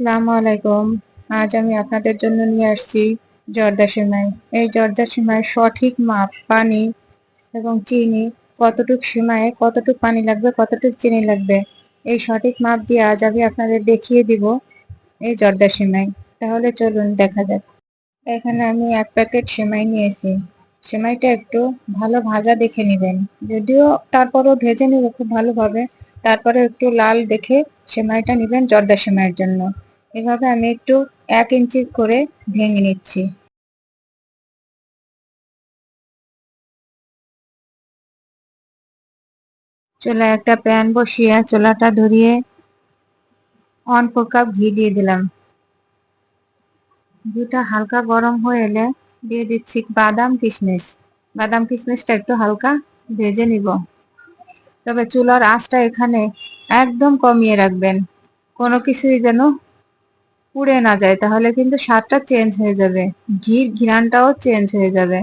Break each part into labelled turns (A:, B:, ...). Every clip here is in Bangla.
A: আসসালামু আলাইকুম। আজ আমি আপনাদের জন্য নিয়ে আসছি জর্দা সেমাই। এই জর্দা সেমাইয়ের সঠিক মাপ, পানি এবং চিনি, কতটুক সেমাইয়ে কতটুক পানি লাগবে, কতটুক চিনি লাগবে, এই সঠিক মাপ দিয়ে আজ আমি আপনাদের দেখিয়ে দিব এই জর্দা সেমাই। তাহলে চলুন দেখা যাক। এখানে আমি 1 প্যাকেট সেমাই নিয়েছি। সেমাইটা একটু ভালো ভাজা দেখে নেবেন, যদিও তারপরও ভেজে নেব খুব ভালোভাবে। তারপরে একটু লাল দেখে সেমাইটা নেবেন জর্দা সেমাইয়ের জন্য। এভাবে আমি একটু 1 ইঞ্চি করে ভেঙে নিচ্ছি। চুলায় একটা প্যান বসিয়ে চুলাটা ধরিয়ে 1/4 কাপ ঘি দিয়ে দিলাম। ঘিটা হালকা গরম হয়ে এলে দিয়ে দিচ্ছি বাদাম কিশমিশ। বাদাম কিশমিশটা একটু হালকা ভেজে নিব। তবে চুলার আঁচটা এখানে একদম কমিয়ে রাখবেন, কোনো কিছুই যেন পুড়ে না যায়, তাহলে কিন্তু স্বাদটা চেঞ্জ হয়ে যাবে, ঘির ঘ্রাণটাও চেঞ্জ হয়ে যাবে।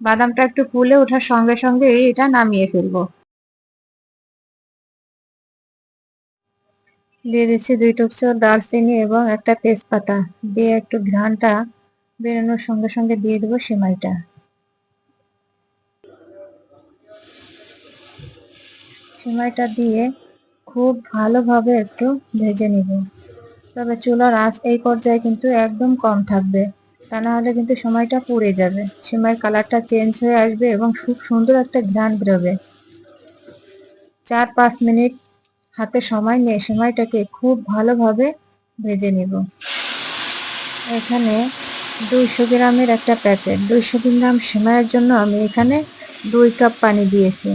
A: বাদামটা একটু ফুলে ওঠার সঙ্গে সঙ্গে এটা নামিয়ে ফেলবো। দিয়ে দিচ্ছি 2 টুকরো দারচিনি এবং একটা তেজপাতা। দিয়ে একটু ঘ্রাণটা বেরোনোর সঙ্গে সঙ্গে দিয়ে দেবো সেমাইটা। সেমাইটা দিয়ে খুব ভালোভাবে একটু ভেজে নিব। তবে চুলার আঁচ এই পর্যায়ে কিন্তু একদম কম থাকবে, তা না হলে কিন্তু সেমাইটা পুড়ে যাবে। সেমাইয়ের কালারটা চেঞ্জ হয়ে আসবে এবং খুব সুন্দর একটা ঘ্রাণ বেরোবে। 4-5 মিনিট হাতে সময় নিয়ে সেমাইটাকে খুব ভালোভাবে ভেজে নিব। এখানে 200 গ্রামের একটা প্যাকেট, 200 গ্রাম সেমাইয়ের জন্য আমি এখানে 2 কাপ পানি দিয়েছি।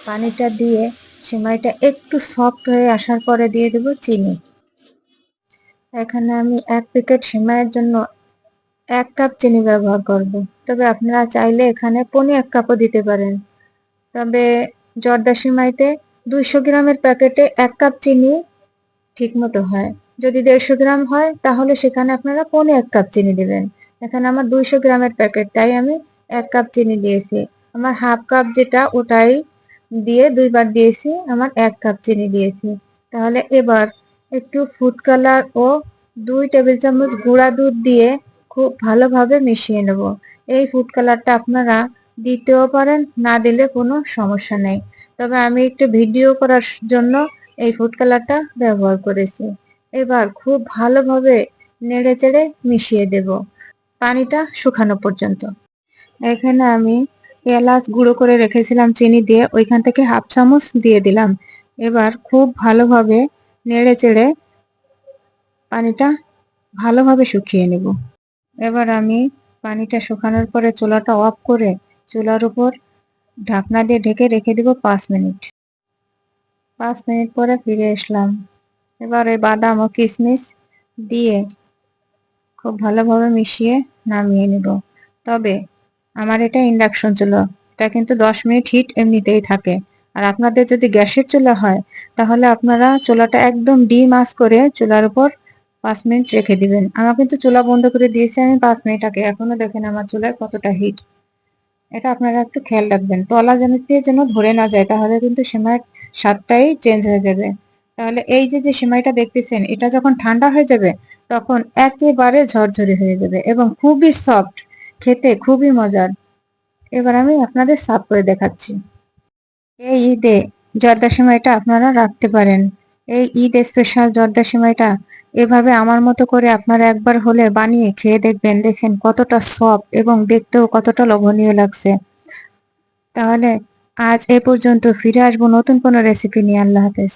A: পানিটা দিয়ে সেমাইটা একটু সফট হয়ে আসার পরে দিয়ে দেব চিনি। এখানে আমি 1 প্যাকেট সেমাইয়ের জন্য 1 কাপ চিনি ব্যবহার করব। তবে আপনারা চাইলে এখানে 1.25 কাপও দিতে পারেন। তবে জর্দা সেমাইতে 200 গ্রামের প্যাকেটে 1 কাপ চিনি ঠিকমতো হয়। যদি 150 গ্রাম হয় তাহলে সেখানে আপনারা 1.25 কাপ চিনি দিবেন। এখানে আমার 200 গ্রামের প্যাকেট, তাই আমি 1 কাপ চিনি দিয়েছি। আমার হাফ কাপ যেটা ওটাই দিয়ে 2 বার দিয়েছি, আমার 1 কাপ চিনি দিয়েছি। তাহলে এবার একটু ফুড কালার ও 2 টেবিল চামচ গুঁড়া দুধ দিয়ে খুব ভালোভাবে মিশিয়ে নেব। এই ফুড কালারটা আপনারা দিতেও পারেন, না দিলে কোনো সমস্যা নেই। তবে আমি একটু ভিডিও করার জন্য এই ফুড কালারটা ব্যবহার করেছি। এবার খুব ভালোভাবে নেড়েচেড়ে মিশিয়ে দেব পানিটা শুকানো পর্যন্ত। এখানে আমি এলাচ গুঁড়ো করে রেখেছিলাম চিনি দিয়ে, ওইখান থেকে হাফ চামচ দিয়ে দিলাম। এবার খুব ভালোভাবে নেড়েচেড়ে পানিটা ভালোভাবে শুকিয়ে নেব। এবার আমি পানিটা শুকানোর পরে চুলাটা অফ করে চুলার উপর ঢাকনা দিয়ে ঢেকে রেখে দেব 5 মিনিট। 5 মিনিট পরে ফিরে আসলাম। এবার এই বাদাম ও কিশমিশ দিয়ে খুব ভালোভাবে মিশিয়ে নামিয়ে নেব। তবে আমার এটা ইন্ডাকশন চুলা, এটা কিন্তু 10 মিনিট হিট এমনিতেই থাকে। আর আপনাদের যদি গ্যাসের চুলা হয় তাহলে আপনারা চুলাটা একদম ডিম আঁচ করে চুলার উপর 5 মিনিট রেখে দিবেন। আমার কিন্তু চুলা বন্ধ করে দিয়েছি আমি 5 মিনিট আগে, এখনো দেখেন আমার চুলায় কতটা হিট। এটা আপনারা একটু খেয়াল রাখবেন, তলা যেন ধরে না যায়, তাহলে কিন্তু সেমাইয়ের স্বাদটাই চেঞ্জ হয়ে যাবে। তাহলে এই যে সেমাইটা দেখতেছেন, এটা যখন ঠান্ডা হয়ে যাবে তখন একেবারে ঝরঝরে হয়ে যাবে এবং খুবই সফট, খেতে খুবই মজার। এবার আমি আপনাদের সার্ভ করে দেখাচ্ছি। এই ঈদে জর্দা সেমাইটা আপনারা রাখতে পারেন। এই ঈদ স্পেশাল জর্দা সেমাইটা এভাবে আমার মতো করে আপনারা একবার হলে বানিয়ে খেয়ে দেখবেন, দেখেন কতটা সফট এবং দেখতেও কতটা লোভনীয় লাগছে। তাহলে আজ এ পর্যন্ত, ফিরে আসবো নতুন কোনো রেসিপি নিয়ে। আল্লাহ হাফেজ।